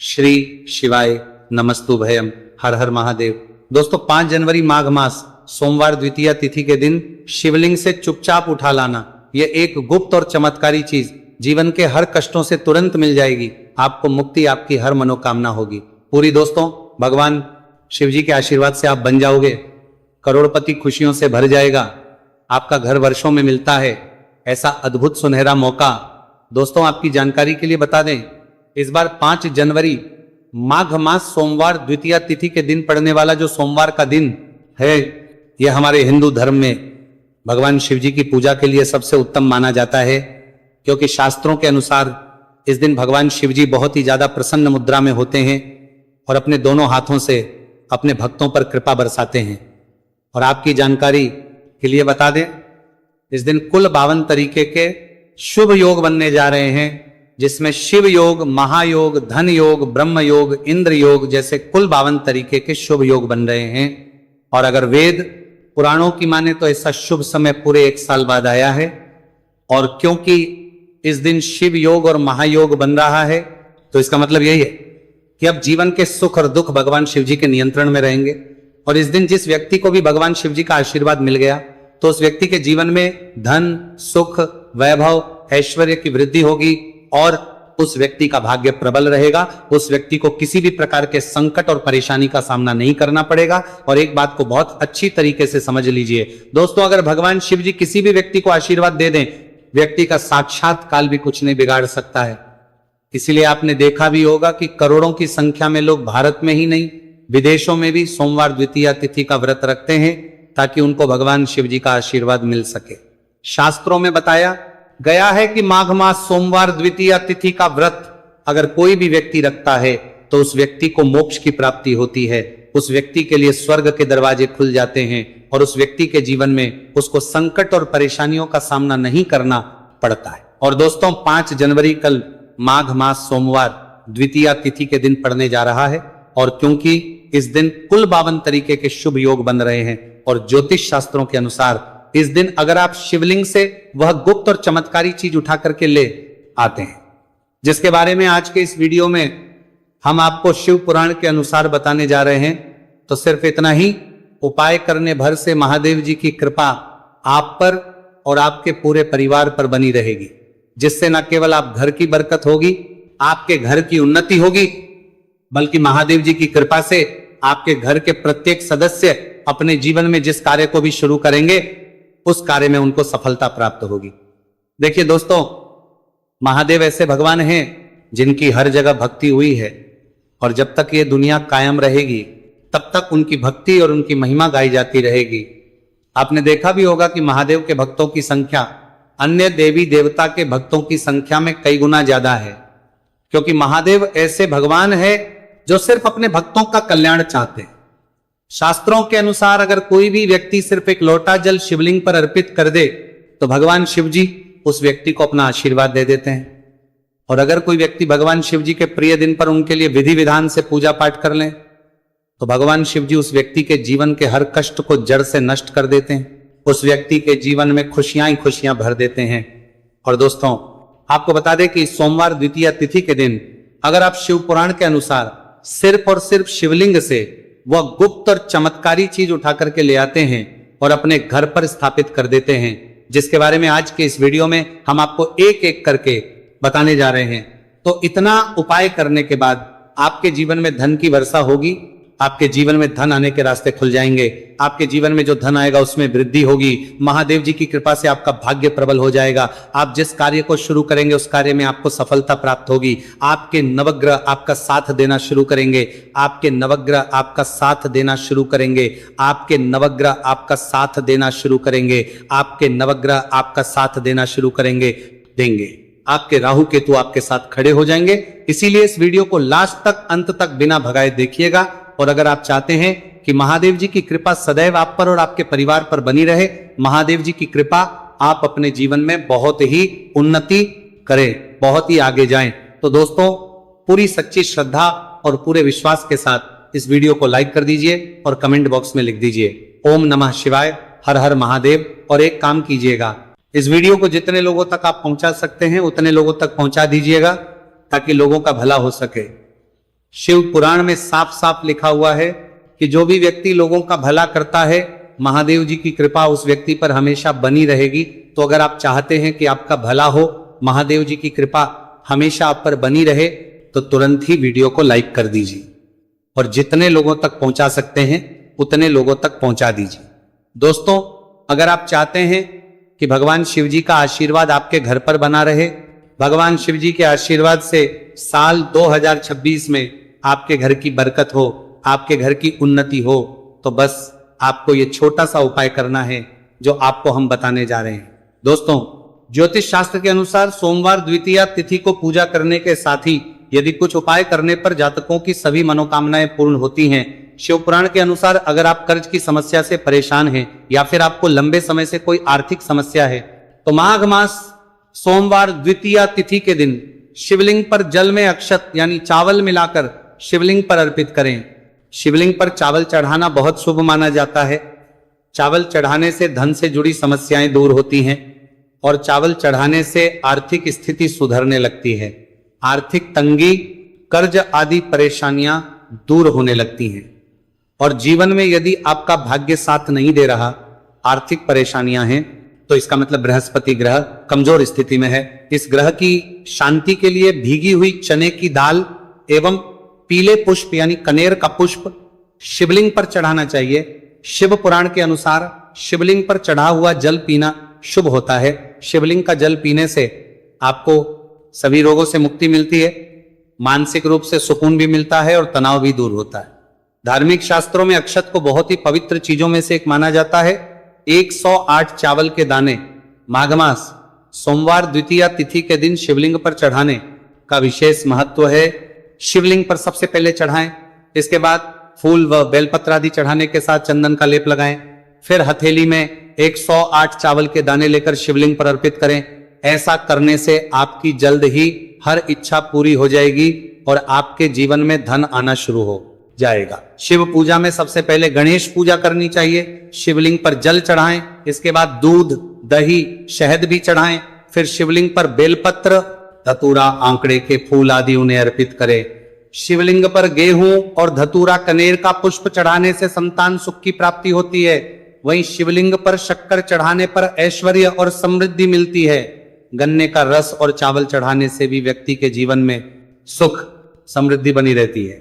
श्री शिवाय नमस्तुभयम। हर हर महादेव। दोस्तों 5 जनवरी माघ मास सोमवार द्वितीया तिथि के दिन शिवलिंग से चुपचाप उठा लाना, यह एक गुप्त और चमत्कारी चीज जीवन के हर कष्टों से तुरंत मिल जाएगी। आपको मुक्ति, आपकी हर मनोकामना होगी पूरी। दोस्तों भगवान शिव जी के आशीर्वाद से आप बन जाओगे, करोड़पति खुशियों से भर जाएगा। आपका घर वर्षों में मिलता है, ऐसा अद्भुत सुनहरा मौका। दोस्तों आपकी जानकारी के लिए बता दें, इस बार 5 जनवरी माघ मास सोमवार द्वितीया तिथि के दिन पड़ने वाला जो सोमवार का दिन है, यह हमारे हिंदू धर्म में भगवान शिव जी की पूजा के लिए सबसे उत्तम माना जाता है, क्योंकि शास्त्रों के अनुसार इस दिन भगवान शिव जी बहुत ही ज्यादा प्रसन्न मुद्रा में होते हैं और अपने दोनों हाथों से अपने भक्तों पर कृपा बरसाते हैं। और आपकी जानकारी के लिए बता दें, इस दिन कुल 52 तरीके के शुभ योग बनने जा रहे हैं, जिसमें शिव योग, महायोग, धन योग, ब्रह्म योग, इंद्र योग जैसे कुल 52 तरीके के शुभ योग बन रहे हैं। और अगर वेद पुराणों की माने तो ऐसा शुभ समय पूरे 1 साल बाद आया है। और क्योंकि इस दिन शिव योग और महायोग बन रहा है, तो इसका मतलब यही है कि अब जीवन के सुख और दुख भगवान शिव जी के नियंत्रण में रहेंगे। और इस दिन जिस व्यक्ति को भी भगवान शिव जी का आशीर्वाद मिल गया, तो उस व्यक्ति के जीवन में धन, सुख, वैभव, ऐश्वर्य की वृद्धि होगी और उस व्यक्ति का भाग्य प्रबल रहेगा। उस व्यक्ति को किसी भी प्रकार के संकट और परेशानी का सामना नहीं करना पड़ेगा। और एक बात को बहुत अच्छी तरीके से समझ लीजिए दोस्तों, अगर भगवान शिव जी किसी भी व्यक्ति को आशीर्वाद दे दें, व्यक्ति का साक्षात काल भी कुछ नहीं बिगाड़ सकता है। इसीलिए आपने देखा भी होगा कि करोड़ों की संख्या में लोग भारत में ही नहीं, विदेशों में भी सोमवार द्वितीया तिथि का व्रत रखते हैं, ताकि उनको भगवान शिव जी का आशीर्वाद मिल सके। शास्त्रों में बताया गया है कि माघ मास सोमवार द्वितीया तिथि का व्रत अगर कोई भी व्यक्ति रखता है, तो उस व्यक्ति को मोक्ष की प्राप्ति होती है। उस व्यक्ति के लिए स्वर्ग के दरवाजे खुल जाते हैं और उस व्यक्ति के जीवन में उसको संकट और परेशानियों का सामना नहीं करना पड़ता है। और दोस्तों 5 जनवरी कल माघ मास सोमवार द्वितीया तिथि के दिन पड़ने जा रहा है। और क्योंकि इस दिन कुल 52 तरीके के शुभ योग बन रहे हैं और ज्योतिष शास्त्रों के अनुसार इस दिन अगर आप शिवलिंग से वह गुप्त और चमत्कारी चीज उठा करके ले आते हैं, जिसके बारे में आज के इस वीडियो में हम आपको शिव पुराण के अनुसार बताने जा रहे हैं, तो सिर्फ इतना ही उपाय करने भर से महादेव जी की कृपा आप पर और आपके पूरे परिवार पर बनी रहेगी, जिससे न केवल आप घर की बरकत होगी, आपके घर की उन्नति होगी, बल्कि महादेव जी की कृपा से आपके घर के प्रत्येक सदस्य अपने जीवन में जिस कार्य को भी शुरू करेंगे, उस कार्य में उनको सफलता प्राप्त होगी। देखिए दोस्तों, महादेव ऐसे भगवान हैं जिनकी हर जगह भक्ति हुई है, और जब तक ये दुनिया कायम रहेगी तब तक उनकी भक्ति और उनकी महिमा गाई जाती रहेगी। आपने देखा भी होगा कि महादेव के भक्तों की संख्या अन्य देवी देवता के भक्तों की संख्या में कई गुना ज्यादा है, क्योंकि महादेव ऐसे भगवान है जो सिर्फ अपने भक्तों का कल्याण चाहते हैं। शास्त्रों के अनुसार अगर कोई भी व्यक्ति सिर्फ एक लोटा जल शिवलिंग पर अर्पित कर दे, तो भगवान शिव जी उस व्यक्ति को अपना आशीर्वाद दे देते हैं। और अगर कोई व्यक्ति भगवान शिव जी के प्रिय दिन पर उनके लिए विधि विधान से पूजा पाठ कर ले, तो भगवान शिव जी उस व्यक्ति के जीवन के हर कष्ट को जड़ से नष्ट कर देते हैं। उस व्यक्ति के जीवन में खुशियां ही खुशियां भर देते हैं। और दोस्तों आपको बता दें कि सोमवार द्वितीया तिथि के दिन अगर आप शिव पुराण के अनुसार सिर्फ और सिर्फ शिवलिंग से वह गुप्त और चमत्कारी चीज उठा करके ले आते हैं और अपने घर पर स्थापित कर देते हैं, जिसके बारे में आज के इस वीडियो में हम आपको एक एक करके बताने जा रहे हैं। तो इतना उपाय करने के बाद आपके जीवन में धन की वर्षा होगी, आपके जीवन में धन आने के रास्ते खुल जाएंगे, आपके जीवन में जो धन आएगा उसमें वृद्धि होगी। महादेव जी की कृपा से आपका भाग्य प्रबल हो जाएगा। आप जिस कार्य को शुरू करेंगे उस कार्य में आपको सफलता प्राप्त होगी। आपके नवग्रह आपका साथ देना शुरू करेंगे, आपके नवग्रह आपका साथ देना शुरू करेंगे, आपके नवग्रह आपका साथ देना शुरू करेंगे, आपके नवग्रह आपका साथ देना शुरू देंगे। आपके राहु केतु आपके साथ खड़े हो जाएंगे। इसीलिए इस वीडियो को लास्ट तक, अंत तक बिना भगाए देखिएगा। और अगर आप चाहते हैं कि महादेव जी की कृपा सदैव आप पर और आपके परिवार पर बनी रहे, महादेव जी की कृपा आप अपने जीवन में बहुत ही उन्नति करें, बहुत ही आगे जाएं, तो दोस्तों पूरी सच्ची श्रद्धा और पूरे विश्वास के साथ इस वीडियो को लाइक कर दीजिए और कमेंट बॉक्स में लिख दीजिए ओम नमः शिवाय, हर हर महादेव। और एक काम कीजिएगा, इस वीडियो को जितने लोगों तक आप पहुंचा सकते हैं उतने लोगों तक पहुंचा दीजिएगा, ताकि लोगों का भला हो सके। शिव पुराण में साफ साफ लिखा हुआ है कि जो भी व्यक्ति लोगों का भला करता है, महादेव जी की कृपा उस व्यक्ति पर हमेशा बनी रहेगी। तो अगर आप चाहते हैं कि आपका भला हो, महादेव जी की कृपा हमेशा आप पर बनी रहे, तो तुरंत ही वीडियो को लाइक कर दीजिए और जितने लोगों तक पहुंचा सकते हैं उतने लोगों तक पहुंचा दीजिए। दोस्तों, अगर आप चाहते हैं कि भगवान शिव जी का आशीर्वाद आपके घर पर बना रहे, भगवान शिव जी के आशीर्वाद से साल 2026 में आपके घर की बरकत हो, आपके घर की उन्नति हो, तो बस आपको ये छोटा सा उपाय करना है जो आपको हम बताने जा रहे हैं। दोस्तों, ज्योतिष शास्त्र के अनुसार सोमवार द्वितीया तिथि को पूजा करने के साथ ही यदि कुछ उपाय करने पर जातकों की सभी मनोकामनाएं पूर्ण होती हैं। शिव पुराण के अनुसार अगर आप कर्ज की समस्या से परेशान हैं या फिर आपको लंबे समय से कोई आर्थिक समस्या है, तो माघ मास सोमवार द्वितीया तिथि के दिन शिवलिंग पर जल में अक्षत यानी चावल मिलाकर शिवलिंग पर अर्पित करें। शिवलिंग पर चावल चढ़ाना बहुत शुभ माना जाता है। चावल चढ़ाने से धन से जुड़ी समस्याएं दूर होती हैं और चावल चढ़ाने से आर्थिक स्थिति सुधरने लगती है। आर्थिक तंगी, कर्ज आदि परेशानियां दूर होने लगती हैं। और जीवन में यदि आपका भाग्य साथ नहीं दे रहा, आर्थिक परेशानियां हैं, तो इसका मतलब बृहस्पति ग्रह कमजोर स्थिति में है। इस ग्रह की शांति के लिए भीगी हुई चने की दाल एवं पीले पुष्प यानी कनेर का पुष्प शिवलिंग पर चढ़ाना चाहिए। शिव पुराण के अनुसार शिवलिंग पर चढ़ा हुआ जल पीना शुभ होता है। शिवलिंग का जल पीने से आपको सभी रोगों से मुक्ति मिलती है, मानसिक रूप से सुकून भी मिलता है और तनाव भी दूर होता है। धार्मिक शास्त्रों में अक्षत को बहुत ही पवित्र चीजों में से एक माना जाता है। 108 चावल के दाने माघ मास सोमवार द्वितीया तिथि के दिन शिवलिंग पर चढ़ाने का विशेष महत्व है। शिवलिंग पर सबसे पहले चढ़ाएं, इसके बाद फूल व बेलपत्र आदि चढ़ाने के साथ चंदन का लेप लगाएं, फिर हथेली में 108 चावल के दाने लेकर शिवलिंग पर अर्पित करें। ऐसा करने से आपकी जल्द ही हर इच्छा पूरी हो जाएगी और आपके जीवन में धन आना शुरू हो जाएगा। शिव पूजा में सबसे पहले गणेश पूजा करनी चाहिए। शिवलिंग पर जल चढ़ाएं, इसके बाद दूध, दही, शहद भी चढ़ाएं, फिर शिवलिंग पर बेलपत्र, धतूरा, आंकड़े के फूल आदि उन्हें अर्पित करें। शिवलिंग पर गेहूं और धतूरा कनेर का पुष्प चढ़ाने से संतान सुख की प्राप्ति होती है। वहीं शिवलिंग पर शक्कर चढ़ाने पर ऐश्वर्य और समृद्धि मिलती है। गन्ने का रस और चावल चढ़ाने से भी व्यक्ति के जीवन में सुख समृद्धि बनी रहती है।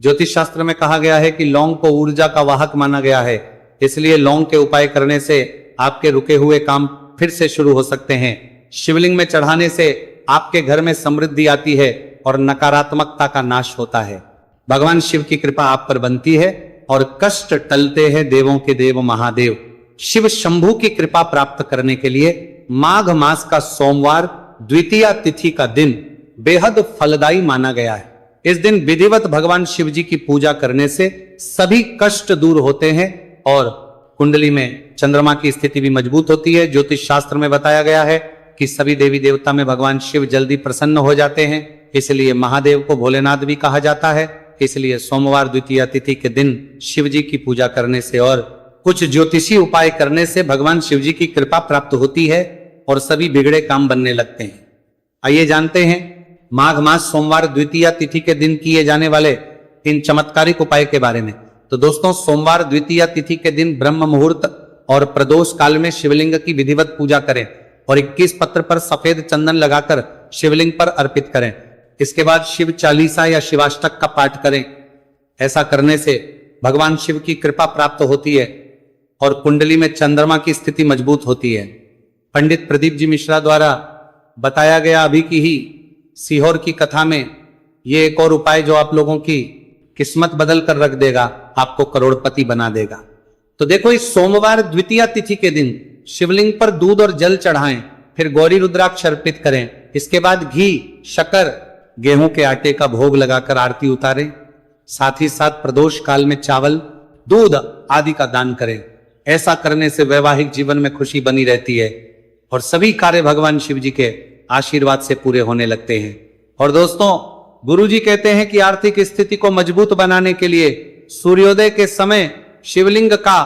ज्योतिष शास्त्र में कहा गया है कि लौंग को ऊर्जा का वाहक माना गया है, इसलिए लौंग के उपाय करने से आपके रुके हुए काम फिर से शुरू हो सकते हैं। शिवलिंग में चढ़ाने से आपके घर में समृद्धि आती है और नकारात्मकता का नाश होता है। भगवान शिव की कृपा आप पर बनती है और कष्ट टलते हैं देवों के देव महादेव। शिव शंभु की कृपा प्राप्त करने के लिए माघ मास का सोमवार द्वितीया तिथि का दिन बेहद फलदायी माना गया है। इस दिन विधिवत भगवान शिव जी की पूजा करने से सभी कष्ट दूर होते हैं और कुंडली में चंद्रमा की स्थिति भी मजबूत होती है। ज्योतिष शास्त्र में बताया गया है कि सभी देवी देवता में भगवान शिव जल्दी प्रसन्न हो जाते हैं, इसलिए महादेव को भोलेनाथ भी कहा जाता है। इसलिए सोमवार द्वितीया तिथि के दिन शिव जी की पूजा करने से और कुछ ज्योतिषी उपाय करने से भगवान शिव जी की कृपा प्राप्त होती है और सभी बिगड़े काम बनने लगते हैं। आइए जानते हैं माघ मास सोमवार द्वितीया तिथि के दिन किए जाने वाले इन चमत्कारिक उपाय के बारे में। तो दोस्तों, सोमवार द्वितीया तिथि के दिन ब्रह्म मुहूर्त और प्रदोष काल में शिवलिंग की विधिवत पूजा करें और 21 पत्र पर सफेद चंदन लगाकर शिवलिंग पर अर्पित करें। इसके बाद शिव चालीसा या शिवाष्टक का पाठ करें। ऐसा करने से भगवान शिव की कृपा प्राप्त होती है और कुंडली में चंद्रमा की स्थिति मजबूत होती है। पंडित प्रदीप जी मिश्रा द्वारा बताया गया अभी की ही सीहोर की कथा में ये एक और उपाय जो आप लोगों की किस्मत बदल कर रख देगा, आपको करोड़पति बना देगा। तो देखो, इस सोमवार द्वितीया तिथि के दिन शिवलिंग पर दूध और जल चढ़ाएं, फिर गौरी रुद्राक्ष अर्पित करें। इसके बाद घी, शक्कर, गेहूं के आटे का भोग लगाकर आरती उतारें। साथ ही साथ प्रदोष काल में चावल, दूध आदि का दान करें। ऐसा करने से वैवाहिक जीवन में खुशी बनी रहती है और सभी कार्य भगवान शिव जी के आशीर्वाद से पूरे होने लगते हैं। और दोस्तों, गुरुजी कहते हैं कि आर्थिक स्थिति को मजबूत बनाने के लिए सूर्योदय के समय शिवलिंग का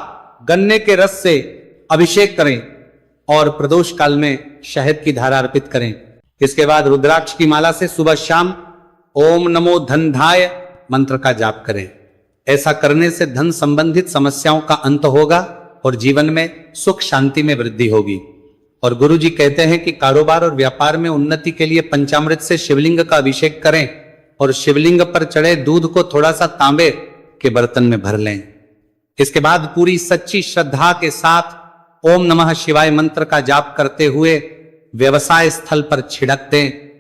गन्ने के रस से अभिषेक करें और प्रदोष काल में शहद की धारा अर्पित करें। इसके बाद रुद्राक्ष की माला से सुबह शाम ओम नमो धनधाय मंत्र का जाप करें। ऐसा करने से धन संबंधित समस्याओं का अंत होगा और जीवन में सुख शांति में वृद्धि होगी। और गुरु जी कहते हैं कि कारोबार और व्यापार में उन्नति के लिए पंचामृत से शिवलिंग का अभिषेक करें और शिवलिंग पर चढ़े दूध को थोड़ा सा तांबे के बर्तन में भर लें। इसके बाद पूरी सच्ची श्रद्धा के साथ ओम नमः शिवाय मंत्र का जाप करते हुए व्यवसाय स्थल पर छिड़क दें